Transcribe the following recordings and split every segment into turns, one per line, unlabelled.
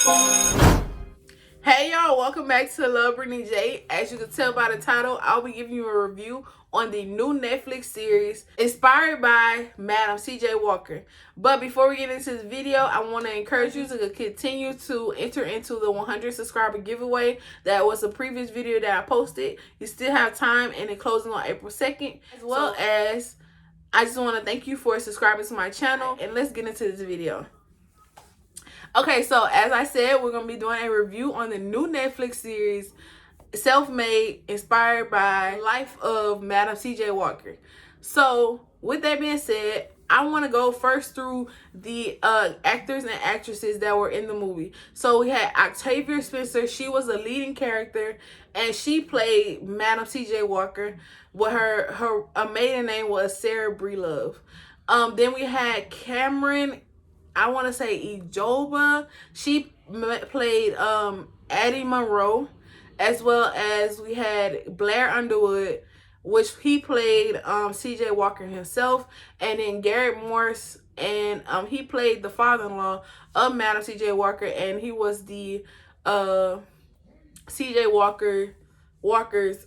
Hey y'all, welcome back to Lovebrittnyj. As you can tell by the title, I'll be giving you a review on the new Netflix series inspired by Madam C.J. Walker. But before we get into this video, I want to encourage you to continue to enter into the 100 subscriber giveaway. That was a previous video that I posted. You still have time, and it closing on April 2nd. As well as, I just want to thank you for subscribing to my channel, and let's get into this video. Okay, so as I said, we're going to be doing a review on the new Netflix series, Self-Made, inspired by life of Madam C.J. Walker. So, with that being said, I want to go first through the actors and actresses that were in the movie. So, we had Octavia Spencer. She was a leading character, and she played Madam C.J. Walker. With her maiden name was Sarah Breelove. Then we had Carmen, I want to say Ejogo. She played Addie Monroe, as well as we had Blair Underwood, which he played C.J. Walker himself, and then Garrett Morris, and he played the father-in-law of Madam C.J. Walker, and he was the C.J. Walker's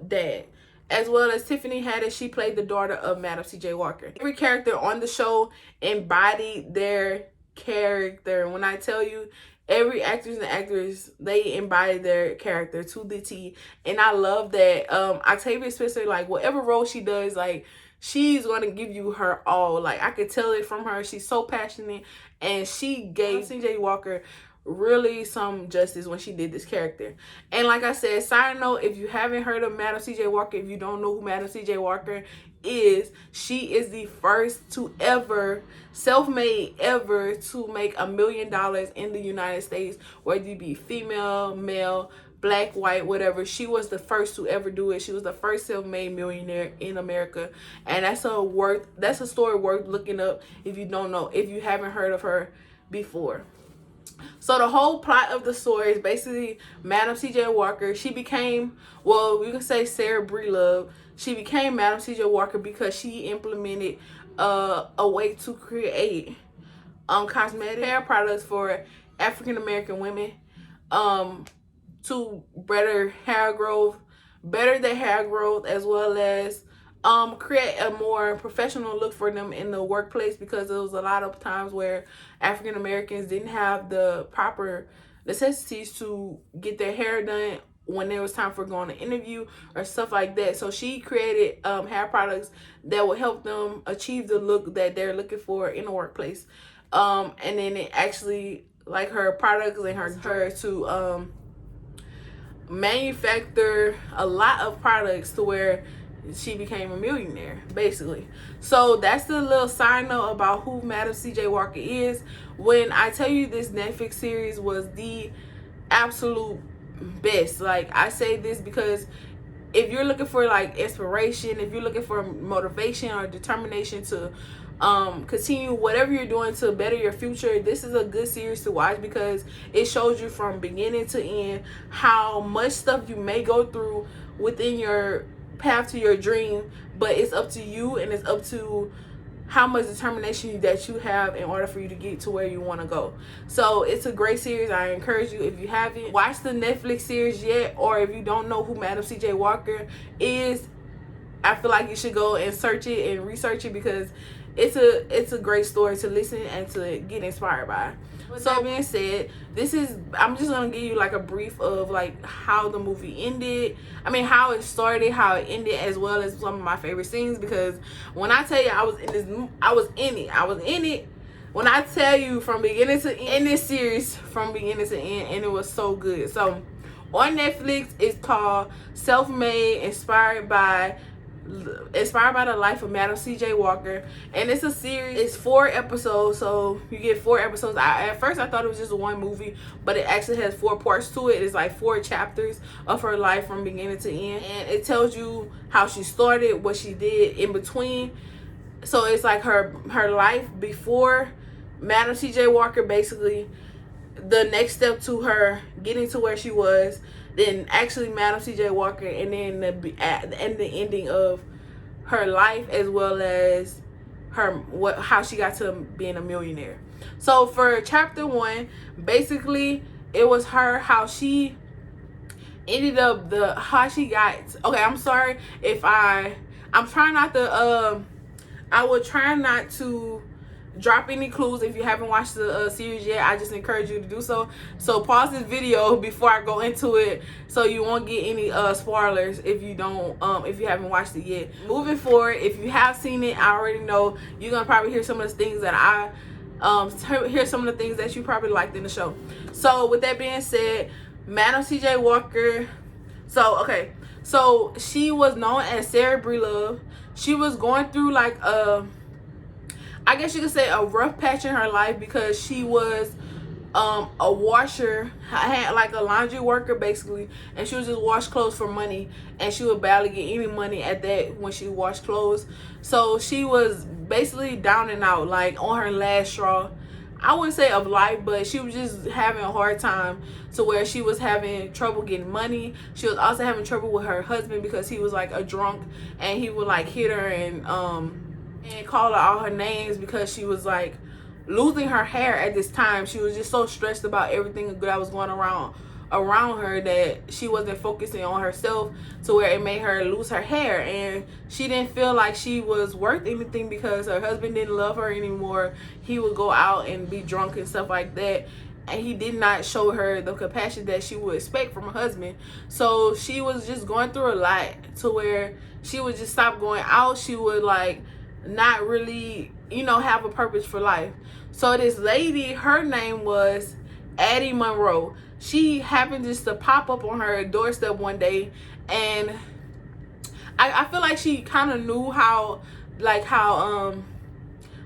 dad. As well as Tiffany Haddish, she played the daughter of Madam C.J. Walker. Every character on the show embodied their character. When I tell you, every actors and actress, they embody their character to the T. And I love that Octavia Spencer, like, whatever role she does, like, she's going to give you her all. Like, I could tell it from her. She's so passionate, and she gave C.J. Walker really some justice when she did this character. And like I said, side note, if you haven't heard of Madam C.J. Walker, if you don't know who Madam C.J. Walker is, she is the first to ever, self-made ever, to make $1 million in the United States, whether you be female, male, black, white, whatever. She was the first to ever do it. She was the first self-made millionaire in America, and that's a story worth looking up if you don't know, if you haven't heard of her before. So the whole plot of the story is basically Madam C.J. Walker. She became, well, we can say Sarah Breelove. She became Madam C.J. Walker because she implemented a way to create cosmetic hair products for African American women to better their hair growth, as well as create a more professional look for them in the workplace, because there was a lot of times where African Americans didn't have the proper necessities to get their hair done when there was time for going to interview or stuff like that. So she created hair products that will help them achieve the look that they're looking for in the workplace. And then it actually, like, her products and her to manufacture a lot of products to where she became a millionaire, basically. So that's the little side note about who Madam C.J. Walker is. When I tell you this Netflix series was the absolute best, like, I say this because if you're looking for, like, inspiration, if you're looking for motivation or determination to continue whatever you're doing to better your future, this is a good series to watch, because it shows you from beginning to end how much stuff you may go through within your path to your dream, but it's up to you, and it's up to how much determination that you have in order for you to get to where you want to go. So it's a great series. I encourage you, if you haven't watched the Netflix series yet, or if you don't know who Madam C.J. Walker is, I feel like you should go and search it and research it, because it's a great story to listen and to get inspired by. With that being said, I'm just gonna give you like a brief of like how the movie ended. I mean, how it started, how it ended, as well as some of my favorite scenes. Because when I tell you I was in it. When I tell you from beginning to end, this series from beginning to end, and it was so good. So on Netflix, it's called Self-Made, inspired by the life of Madam C.J. Walker, and it's a series. It's 4 episodes, so you get 4 episodes. At first I thought it was just one movie, but it actually has 4 parts to it. It's like 4 chapters of her life from beginning to end, and it tells you how she started, what she did in between. So it's like her life before Madam C.J. Walker, basically the next step to her getting to where she was, then actually Madam C.J. Walker, and then the ending of her life, as well as how she got to being a millionaire. So for chapter 1, basically it was her, how she ended up, how she got, okay, I'm sorry if I'm trying not to I will try not to drop any clues. If you haven't watched the series yet, I just encourage you to do so. So pause this video before I go into it, so you won't get any spoilers if you don't if you haven't watched it yet. Moving forward, if you have seen it, I already know you're gonna probably hear some of the things that hear some of the things that you probably liked in the show. So with that being said, Madam C.J. Walker, so she was known as Sarah Breelove. She was going through like I guess you could say a rough patch in her life, because she was a washer, had like a laundry worker basically, and she would just wash clothes for money, and she would barely get any money at that when she washed clothes. So she was basically down and out, like on her last straw. I wouldn't say of life, but she was just having a hard time, to where she was having trouble getting money. She was also having trouble with her husband, because he was like a drunk, and he would like hit her and call her all her names, because she was like losing her hair at this time. She was just so stressed about everything that was going around her, that she wasn't focusing on herself, to where it made her lose her hair. And she didn't feel like she was worth anything, because her husband didn't love her anymore. He would go out and be drunk and stuff like that, and he did not show her the compassion that she would expect from a husband. So she was just going through a lot, to where she would just stop going out. She would like not really, have a purpose for life. So this lady, her name was Addie Monroe. She happened just to pop up on her doorstep one day, and I feel like she kind of knew how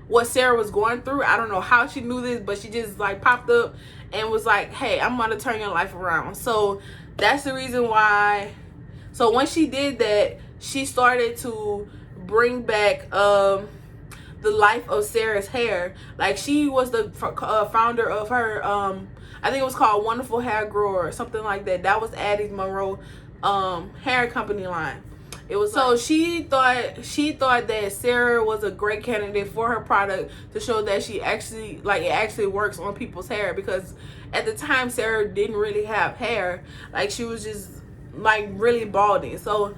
what Sarah was going through. I don't know how she knew this, but she just like popped up and was like, hey, I'm gonna turn your life around. So that's the reason why. So when she did that, she started to bring back the life of Sarah's hair. Like, she was the founder of her I think it was called Wonderful Hair Grower or something like that. That was Addie Monroe hair company line. It was so she thought that Sarah was a great candidate for her product, to show that she actually it actually works on people's hair, because at the time Sarah didn't really have hair. Like, she was just like really balding. So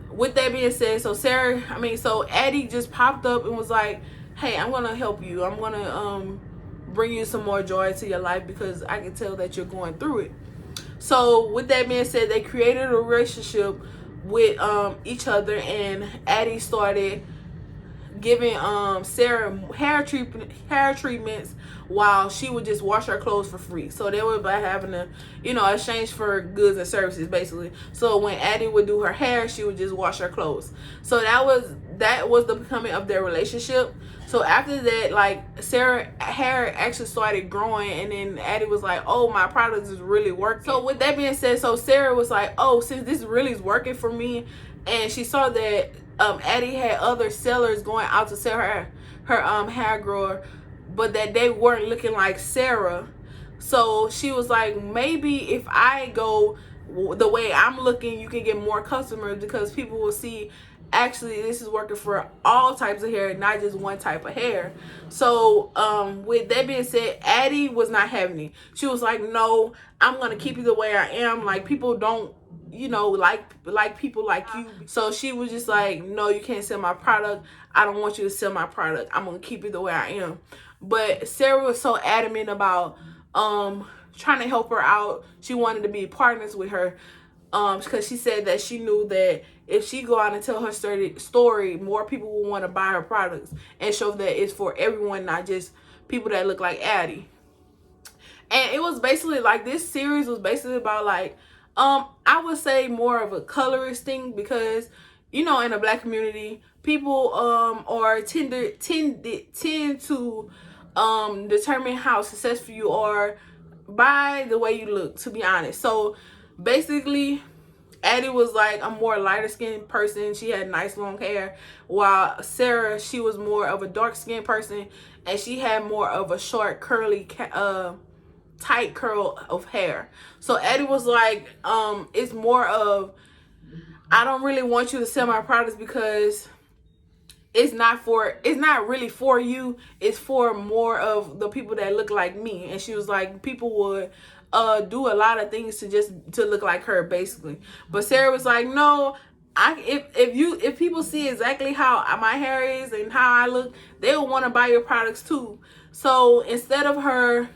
with that being said, so Addie just popped up and was like, hey, I'm gonna help you. I'm gonna bring you some more joy to your life, because I can tell that you're going through it. So with that being said, they created a relationship with each other, and Addie started giving Sarah hair treatments, while she would just wash her clothes for free. So they were by having a exchange for goods and services basically. So when Addie would do her hair, she would just wash her clothes. So that was the becoming of their relationship. So after that, like, Sarah hair actually started growing, and then Addie was like, oh, my product is really working. So with that being said, so Sarah was like, oh, since this really is working for me, and she saw that Addie had other sellers going out to sell her hair grower, but that they weren't looking like Sarah. So she was like, maybe if I go the way I'm looking, you can get more customers, because people will see actually this is working for all types of hair, not just one type of hair. So with that being said, Addie was not having it. She was like, no, I'm gonna keep you the way I am. Like, people don't like people like you. So she was just like, no, you can't sell my product. I don't want you to sell my product. I'm gonna keep it the way I am. But Sarah was so adamant about trying to help her out. She wanted to be partners with her, because she said that she knew that if she go out and tell her story, more people will want to buy her products, and show that it's for everyone, not just people that look like Addie. And it was basically like, this series was basically about like, I would say more of a colorist thing, because in the Black community, people tend to determine how successful you are by the way you look, to be honest. So basically, Addie was like a more lighter skinned person. She had nice long hair, while Sarah, she was more of a dark skinned person, and she had more of a short curly tight curl of hair. So Addie was like, it's more of, I don't really want you to sell my products, because it's not really for you, it's for more of the people that look like me. And she was like, people would do a lot of things to look like her, basically. But Sarah was like, no, if people see exactly how my hair is and how I look, they will want to buy your products too. So instead of her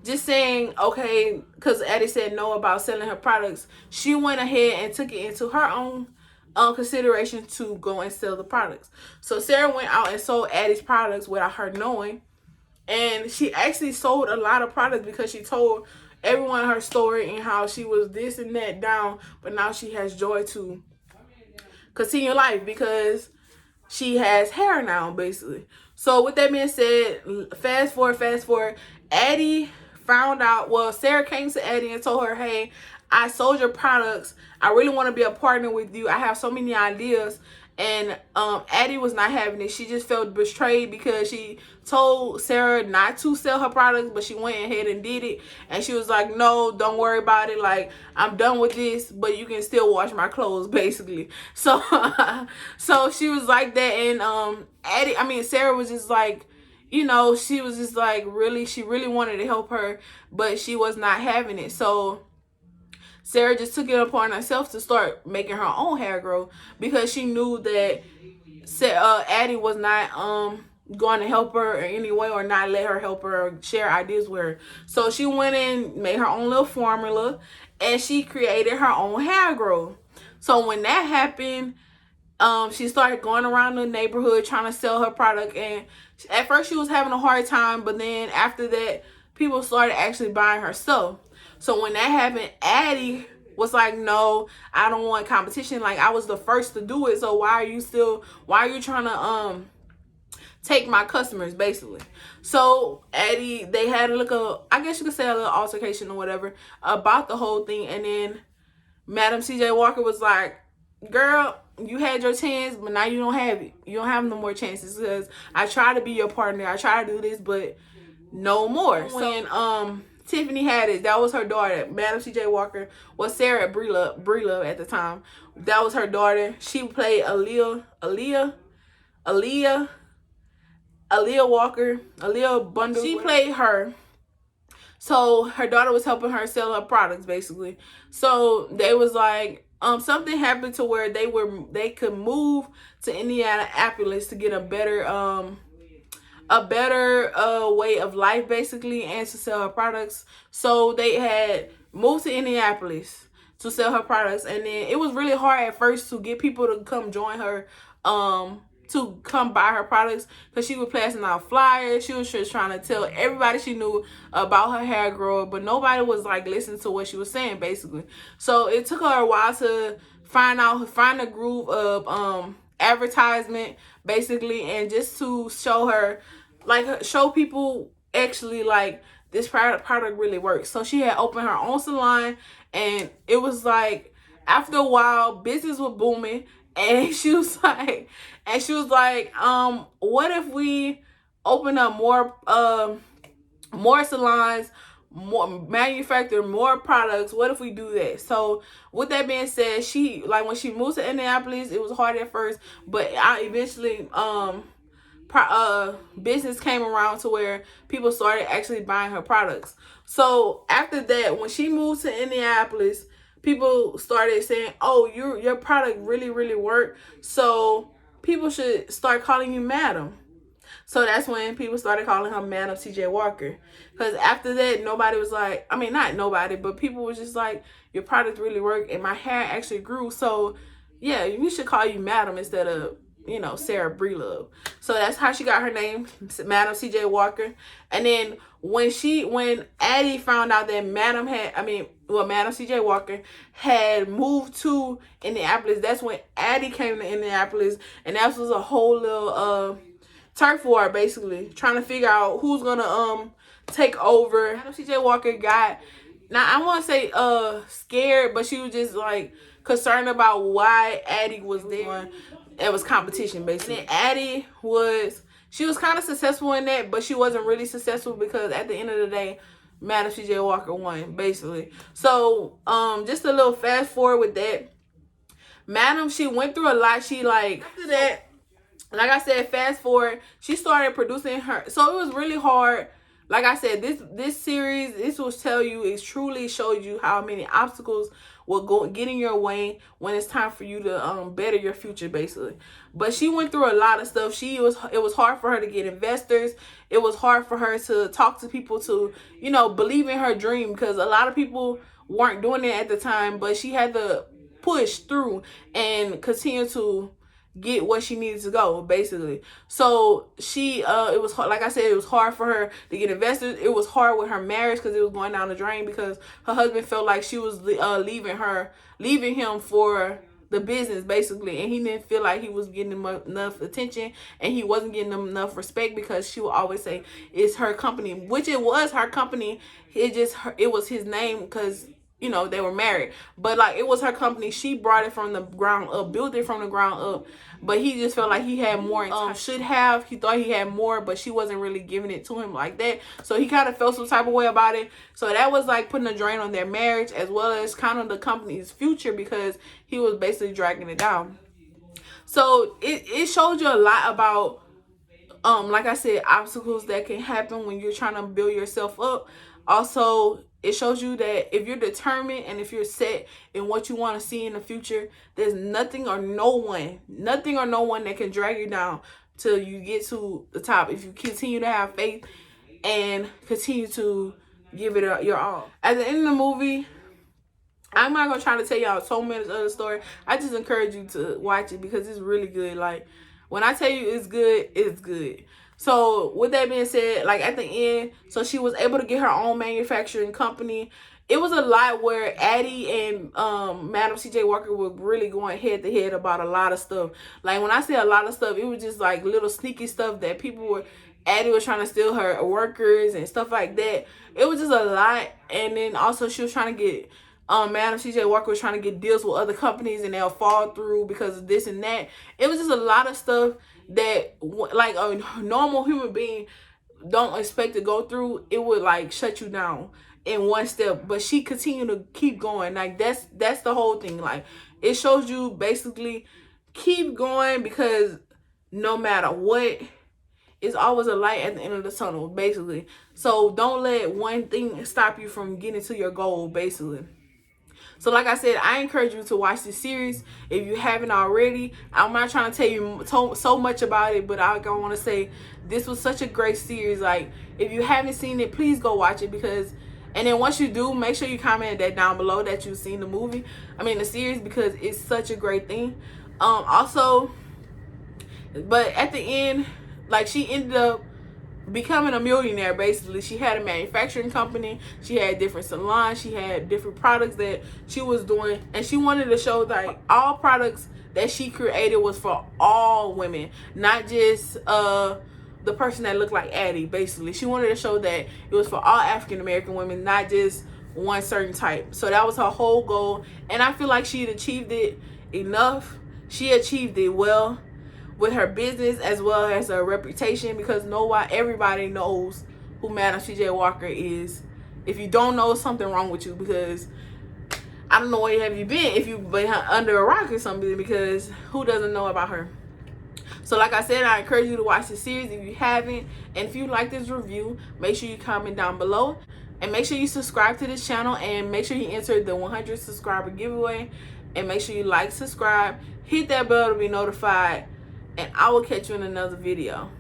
just saying, okay, because Addie said no about selling her products, she went ahead and took it into her own consideration to go and sell the products. So Sarah went out and sold Addie's products without her knowing. And she actually sold a lot of products because she told everyone her story and how she was this and that down, but now she has joy to continue life because she has hair now, basically. So with that being said, fast forward, Addie found out, well, Sarah came to Addie and told her, hey, I sold your products. I really want to be a partner with you. I have so many ideas. And Addie was not having it. She just felt betrayed because she told Sarah not to sell her products, but she went ahead and did it. And she was like, no, don't worry about it. Like, I'm done with this, but you can still wash my clothes, basically. So so she was like that. And Sarah was just like, you know, she was just like, she really wanted to help her, but she was not having it. So Sarah just took it upon herself to start making her own hair grow because she knew that Addie was not going to help her in any way or not let her help her or share ideas with her. So she went and made her own little formula and she created her own hair grow. So when that happened, she started going around the neighborhood trying to sell her product, and at first she was having a hard time, but then after that, people started actually buying her stuff. So when that happened, Addie was like, no, I don't want competition. Like, I was the first to do it, so why are you trying to take my customers, basically? So Addie, they had I guess you could say a little altercation or whatever about the whole thing. And then Madam C.J. Walker was like, girl, you had your chance, but now you don't have it. You don't have no more chances because I try to be your partner. I try to do this, but no more. When Tiffany had it, that was her daughter. Madam C.J. Walker was Sarah Breelove at the time. That was her daughter. She played Aaliyah Walker, Aaliyah Bundle. She played her. So her daughter was helping her sell her products, basically. So they was like, something happened to where they could move to Indianapolis to get a better way of life, basically, and to sell her products. So they had moved to Indianapolis to sell her products, and then it was really hard at first to get people to come join her, to come buy her products, because she was passing out flyers. She was just trying to tell everybody she knew about her hair growth, but nobody was like listening to what she was saying, basically. So it took her a while to find a groove of advertisement, basically, and just to show people actually like this product really works. So she had opened her own salon, and it was like, after a while, business was booming. And she was like, what if we open up more salons, manufacture more products? What if we do that? So with that being said, when she moved to Indianapolis, it was hard at first, but eventually business came around to where people started actually buying her products. So after that, when she moved to Indianapolis, people started saying, oh, your product really, really worked, so people should start calling you Madam. So that's when people started calling her Madam C.J. Walker. Because after that, nobody was like, not nobody, but people was just like, your product really worked, and my hair actually grew, so yeah, we should call you Madam instead of, Sarah Breelove. So that's how she got her name, Madam C.J. Walker. And then when Addie found out that Madam C.J. Walker had moved to Indianapolis, that's when Addie came to Indianapolis, and that was a whole little turf war, basically, trying to figure out who's gonna take over. Madam C.J. Walker got, now I want to say scared, but she was just like concerned about why Addie was there. It was competition, basically. And Addie was kind of successful in that, but she wasn't really successful because at the end of the day, Madam C.J. Walker won, basically. So just a little fast forward with that. Madam, she went through a lot. After that, like I said, fast forward, she started producing her. So it was really hard. Like I said, this series, this will tell you, it truly showed you how many obstacles will get in your way when it's time for you to better your future, basically. But she went through a lot of stuff. It was hard for her to get investors. It was hard for her to talk to people, to, you know, believe in her dream, because a lot of people weren't doing it at the time. But she had to push through and continue to get where she needed to go, basically. So she it was hard, like I said, it was hard for her to get investors. It was hard with her marriage because it was going down the drain, because her husband felt like she was leaving him for the business, basically, and he didn't feel like he was getting enough attention, and he wasn't getting enough respect, because she would always say it's her company, which it was her company. It was his name, because, you know, they were married, but like, it was her company. She brought it from the ground up, built it from the ground up, but he just felt like he had more. He thought he had more, but she wasn't really giving it to him like that. So he kind of felt some type of way about it. So that was like putting a drain on their marriage, as well as kind of the company's future, because he was basically dragging it down. So it showed you a lot about, like I said, obstacles that can happen when you're trying to build yourself up. Also, it shows you that if you're determined and if you're set in what you want to see in the future, there's nothing or no one that can drag you down till you get to the top, if you continue to have faith and continue to give it your all. At the end of the movie, I'm not gonna try to tell y'all so many other story. I just encourage you to watch it, because it's really good. Like, when I tell you it's good, it's good. So with that being said, like, at the end, so she was able to get her own manufacturing company. It was a lot where Addie and Madam C.J. Walker were really going head to head about a lot of stuff. Like, when I say a lot of stuff, it was just like little sneaky stuff that Addie was trying to steal her workers and stuff like that. It was just a lot. And then also she was trying to get Madam C.J. Walker was trying to get deals with other companies, and they'll fall through because of this and that. It was just a lot of stuff that, like, a normal human being don't expect to go through. It would like shut you down in one step, but she continued to keep going. Like, that's the whole thing. Like, it shows you basically keep going, because no matter what, it's always a light at the end of the tunnel, basically. So don't let one thing stop you from getting to your goal, basically. So like I said, I encourage you to watch this series if you haven't already. I'm not trying to tell you so much about it, but I want to say this was such a great series. Like, if you haven't seen it, please go watch it, and then once you do, make sure you comment that down below that you've seen the series, because it's such a great thing. Also, but at the end, like, she ended up becoming a millionaire, basically. She had a manufacturing company, she had different salons, she had different products that she was doing, and she wanted to show like all products that she created was for all women, not just the person that looked like Addie. Basically, she wanted to show that it was for all African American women, not just one certain type. So that was her whole goal, and I feel like she had achieved it enough. She achieved it well with her business as well as her reputation, because everybody knows who Madam C.J. Walker is. If you don't know, something wrong with you, because I don't know where have you been, if you've been under a rock or something, because who doesn't know about her? So like I said, I encourage you to watch the series if you haven't, and if you like this review, make sure you comment down below, and make sure you subscribe to this channel, and make sure you enter the 100 subscriber giveaway, and make sure you like, subscribe, hit that bell to be notified, and I will catch you in another video.